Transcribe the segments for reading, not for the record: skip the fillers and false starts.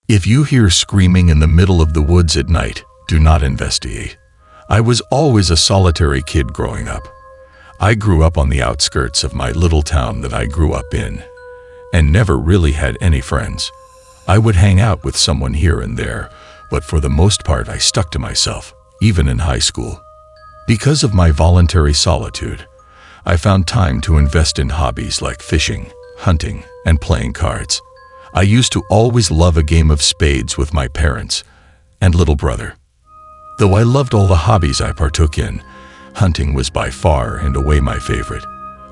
If you hear screaming in the middle of the woods at night, do not investigate. I was always a solitary kid growing up. I grew up on the outskirts of my little town that I grew up in, and never really had any friends. I would hang out with someone here and there, but for the most part I stuck to myself, even in high school. Because of my voluntary solitude, I found time to invest in hobbies like fishing, hunting, and playing cards. I used to always love a game of spades with my parents and little brother. Though I loved all the hobbies I partook in, hunting was by far and away my favorite.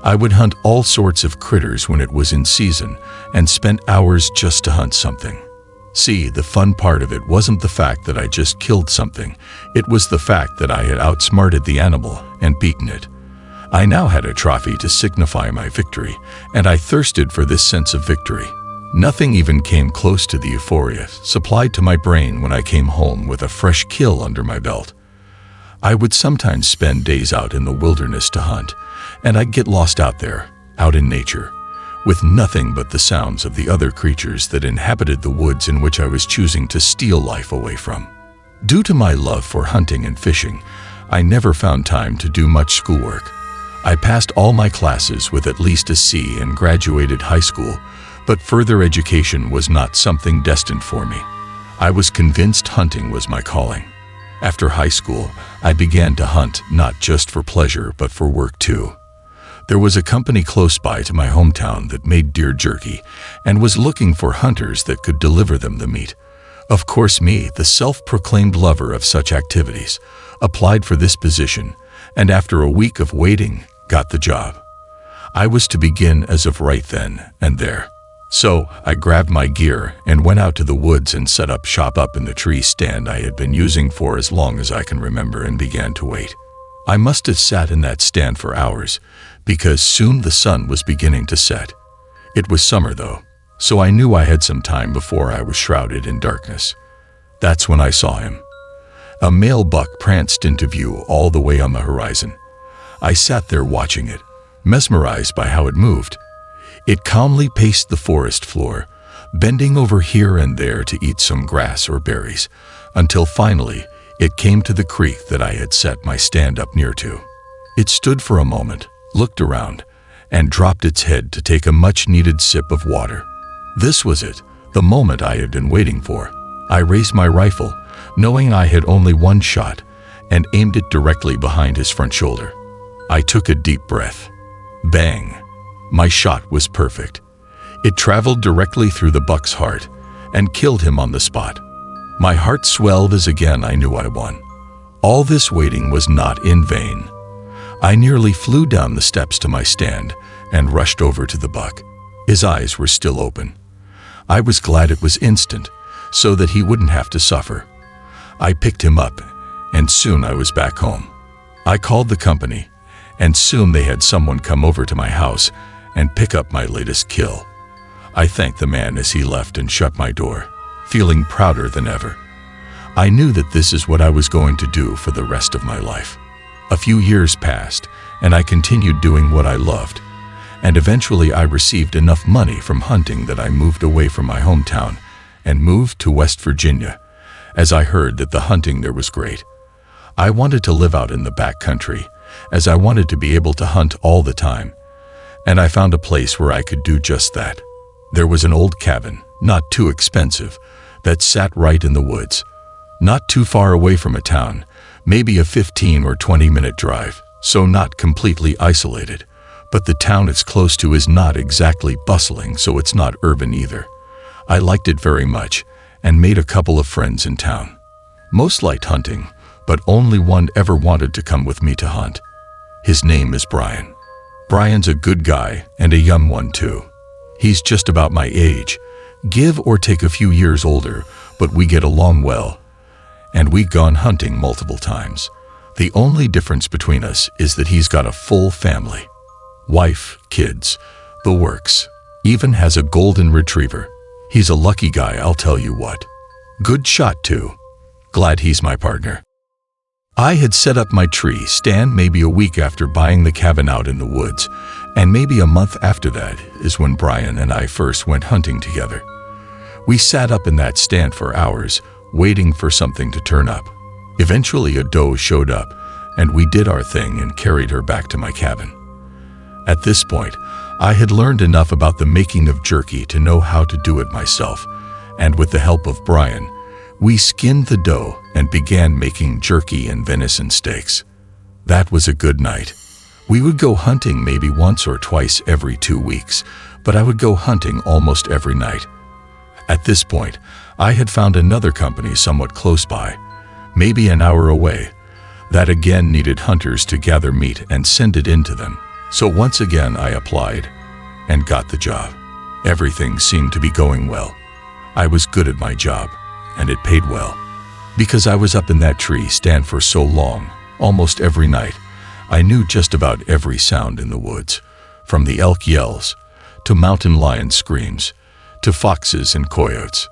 I would hunt all sorts of critters when it was in season and spent hours just to hunt something. See, the fun part of it wasn't the fact that I just killed something, it was the fact that I had outsmarted the animal and beaten it. I now had a trophy to signify my victory, and I thirsted for this sense of victory. Nothing even came close to the euphoria supplied to my brain when I came home with a fresh kill under my belt. I would sometimes spend days out in the wilderness to hunt, and I'd get lost out there, out in nature, with nothing but the sounds of the other creatures that inhabited the woods in which I was choosing to steal life away from. Due to my love for hunting and fishing, I never found time to do much schoolwork. I passed all my classes with at least a C and graduated high school, but further education was not something destined for me. I was convinced hunting was my calling. After high school, I began to hunt not just for pleasure but for work too. There was a company close by to my hometown that made deer jerky and was looking for hunters that could deliver them the meat. Of course, me, the self-proclaimed lover of such activities, applied for this position, and after a week of waiting, got the job. I was to begin as of right then and there. So I grabbed my gear and went out to the woods and set up shop up in the tree stand I had been using for as long as I can remember and began to wait. I must have sat in that stand for hours because soon the sun was beginning to set. It was summer though, so I knew I had some time before I was shrouded in darkness. That's when I saw him. A male buck pranced into view all the way on the horizon. I sat there watching it, mesmerized by how it moved. It calmly paced the forest floor, bending over here and there to eat some grass or berries, until finally it came to the creek that I had set my stand up near to. It stood for a moment, looked around, and dropped its head to take a much-needed sip of water. This was it, the moment I had been waiting for. I raised my rifle, knowing I had only one shot, and aimed it directly behind his front shoulder. I took a deep breath. Bang! My shot was perfect. It traveled directly through the buck's heart and killed him on the spot. My heart swelled as again I knew I won. All this waiting was not in vain. I nearly flew down the steps to my stand and rushed over to the buck. His eyes were still open. I was glad it was instant, so that he wouldn't have to suffer. I picked him up, and soon I was back home. I called the company, and soon they had someone come over to my house and pick up my latest kill. I thanked the man as he left and shut my door, feeling prouder than ever. I knew that this is what I was going to do for the rest of my life. A few years passed, and I continued doing what I loved, and eventually I received enough money from hunting that I moved away from my hometown and moved to West Virginia, as I heard that the hunting there was great. I wanted to live out in the back country, as I wanted to be able to hunt all the time, and I found a place where I could do just that. There was an old cabin, not too expensive, that sat right in the woods, not too far away from a town, maybe a 15 or 20-minute drive, so not completely isolated, but the town it's close to is not exactly bustling, so it's not urban either. I liked it very much and made a couple of friends in town. Most liked hunting, but only one ever wanted to come with me to hunt. His name is Brian. Brian's a good guy and a young one too. He's just about my age, give or take a few years older, but we get along well, and we've gone hunting multiple times. The only difference between us is that he's got a full family. Wife, kids, the works, even has a golden retriever. He's a lucky guy, I'll tell you what. Good shot too. Glad he's my partner. I had set up my tree stand maybe a week after buying the cabin out in the woods, and maybe a month after that is when Brian and I first went hunting together. We sat up in that stand for hours, waiting for something to turn up. Eventually a doe showed up, and we did our thing and carried her back to my cabin. At this point, I had learned enough about the making of jerky to know how to do it myself, and with the help of Brian, we skinned the doe and began making jerky and venison steaks. That was a good night. We would go hunting maybe once or twice every 2 weeks, but I would go hunting almost every night. At this point, I had found another company somewhat close by, maybe an hour away, that again needed hunters to gather meat and send it in to them. So once again I applied and got the job. Everything seemed to be going well. I was good at my job, and it paid well. Because I was up in that tree stand for so long, almost every night, I knew just about every sound in the woods, from the elk yells, to mountain lion screams, to foxes and coyotes.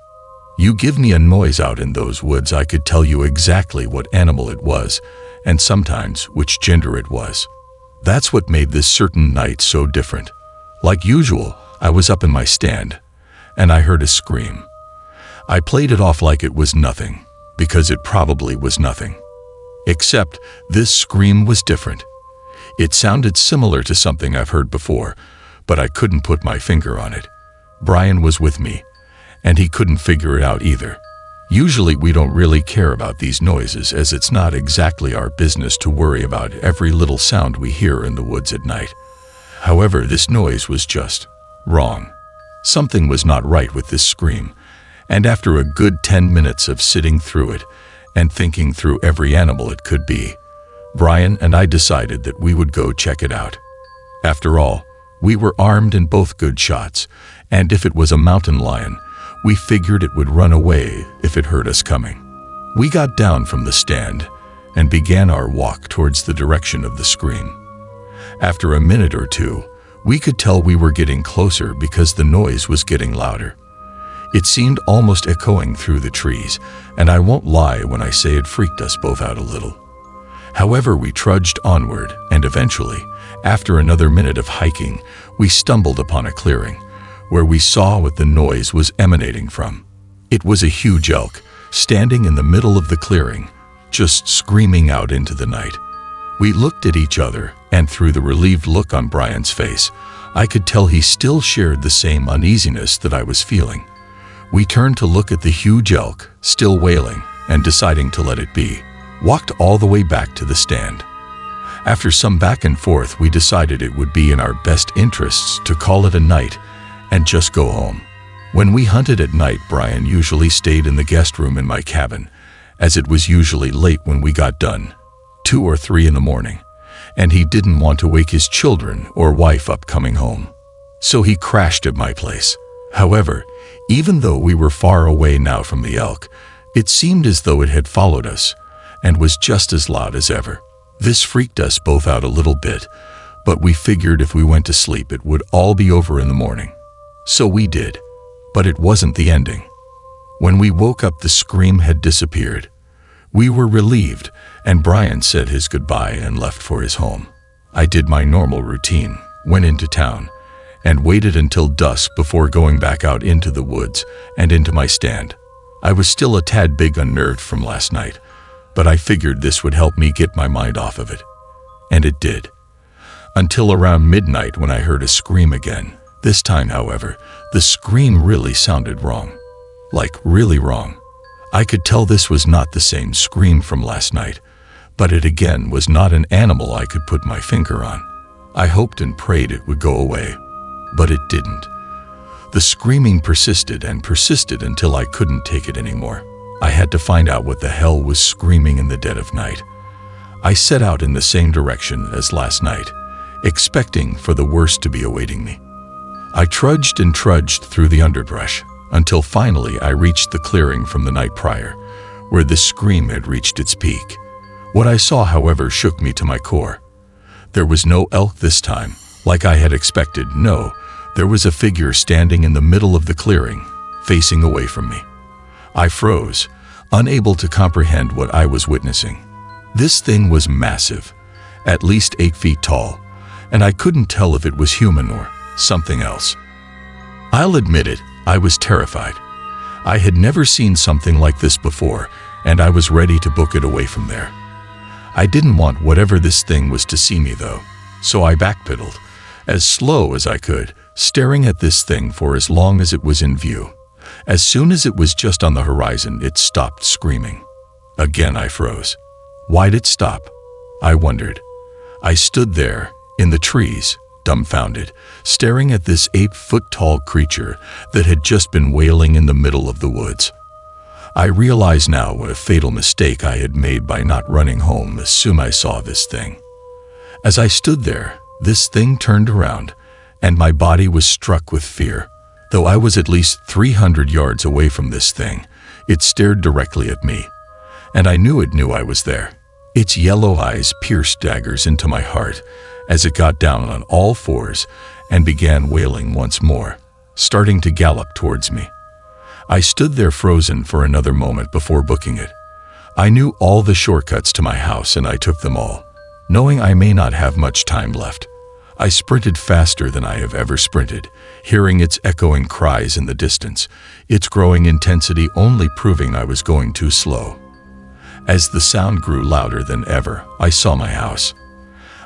You give me a noise out in those woods, I could tell you exactly what animal it was, and sometimes which gender it was. That's what made this certain night so different. Like usual, I was up in my stand, and I heard a scream. I played it off like it was nothing, because it probably was nothing. Except this scream was different. It sounded similar to something I've heard before, but I couldn't put my finger on it. Brian was with me, and he couldn't figure it out either. Usually we don't really care about these noises, as it's not exactly our business to worry about every little sound we hear in the woods at night. However, this noise was just wrong. Something was not right with this scream, and after a good 10 minutes of sitting through it and thinking through every animal it could be, Brian and I decided that we would go check it out. After all, we were armed and both good shots, and if it was a mountain lion, we figured it would run away if it heard us coming. We got down from the stand and began our walk towards the direction of the scream. After a minute or two, we could tell we were getting closer because the noise was getting louder. It seemed almost echoing through the trees, and I won't lie when I say it freaked us both out a little. However, we trudged onward, and eventually, after another minute of hiking, we stumbled upon a clearing, where we saw what the noise was emanating from. It was a huge elk, standing in the middle of the clearing, just screaming out into the night. We looked at each other, and through the relieved look on Brian's face, I could tell he still shared the same uneasiness that I was feeling. We turned to look at the huge elk, still wailing, and deciding to let it be, walked all the way back to the stand. After some back and forth, we decided it would be in our best interests to call it a night and just go home. When we hunted at night, Brian usually stayed in the guest room in my cabin, as it was usually late when we got done, 2 or 3 in the morning, and he didn't want to wake his children or wife up coming home. So he crashed at my place. However, even though we were far away now from the elk, it seemed as though it had followed us and was just as loud as ever. This freaked us both out a little bit, but we figured if we went to sleep it would all be over in the morning. So we did, but it wasn't the ending. When we woke up, the scream had disappeared. We were relieved, and Brian said his goodbye and left for his home. I did my normal routine, went into town, and waited until dusk before going back out into the woods and into my stand. I was still a tad bit unnerved from last night, but I figured this would help me get my mind off of it. And it did. Until around midnight when I heard a scream again. This time, however, the scream really sounded wrong. Like, really wrong. I could tell this was not the same scream from last night, but it again was not an animal I could put my finger on. I hoped and prayed it would go away, but it didn't. The screaming persisted and persisted until I couldn't take it anymore. I had to find out what the hell was screaming in the dead of night. I set out in the same direction as last night, expecting for the worst to be awaiting me. I trudged and trudged through the underbrush until finally I reached the clearing from the night prior, where the scream had reached its peak. What I saw, however, shook me to my core. There was no elk this time, like I had expected. No, there was a figure standing in the middle of the clearing, facing away from me. I froze, unable to comprehend what I was witnessing. This thing was massive, at least 8 feet tall, and I couldn't tell if it was human or something else. I'll admit it, I was terrified. I had never seen something like this before, and I was ready to book it away from there. I didn't want whatever this thing was to see me though, so I backpedaled, as slow as I could, staring at this thing for as long as it was in view. As soon as it was just on the horizon, it stopped screaming. Again I froze. Why'd it stop? I wondered. I stood there, in the trees, dumbfounded, staring at this 8-foot-tall creature that had just been wailing in the middle of the woods. I realize now what a fatal mistake I had made by not running home as soon as I saw this thing. As I stood there, this thing turned around, and my body was struck with fear. Though I was at least 300 yards away from this thing, it stared directly at me, and I knew it knew I was there. Its yellow eyes pierced daggers into my heart as it got down on all fours and began wailing once more, starting to gallop towards me. I stood there frozen for another moment before booking it. I knew all the shortcuts to my house and I took them all, knowing I may not have much time left. I sprinted faster than I have ever sprinted, hearing its echoing cries in the distance, its growing intensity only proving I was going too slow. As the sound grew louder than ever, I saw my house.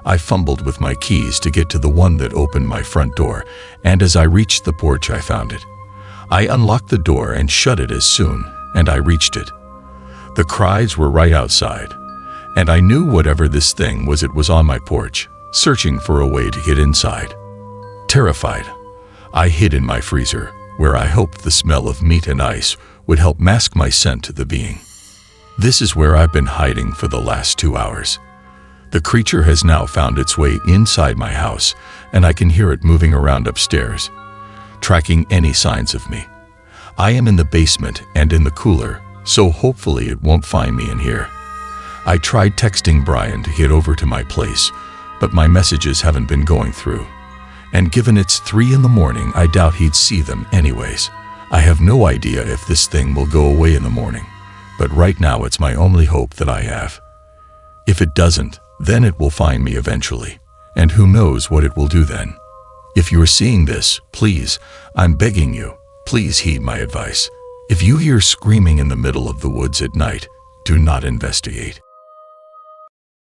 I fumbled with my keys to get to the one that opened my front door, and as I reached the porch I found it. I unlocked the door and shut it as soon, and I reached it. The cries were right outside, and I knew whatever this thing was, it was on my porch, searching for a way to get inside. Terrified, I hid in my freezer, where I hoped the smell of meat and ice would help mask my scent to the being. This is where I've been hiding for the last 2 hours. The creature has now found its way inside my house, and I can hear it moving around upstairs, tracking any signs of me. I am in the basement and in the cooler, so hopefully it won't find me in here. I tried texting Brian to get over to my place, but my messages haven't been going through. And given it's 3 in the morning, I doubt he'd see them anyways. I have no idea if this thing will go away in the morning, but right now it's my only hope that I have. If it doesn't, then it will find me eventually, and who knows what it will do then. If you're seeing this, please, I'm begging you, please heed my advice. If you hear screaming in the middle of the woods at night, do not investigate.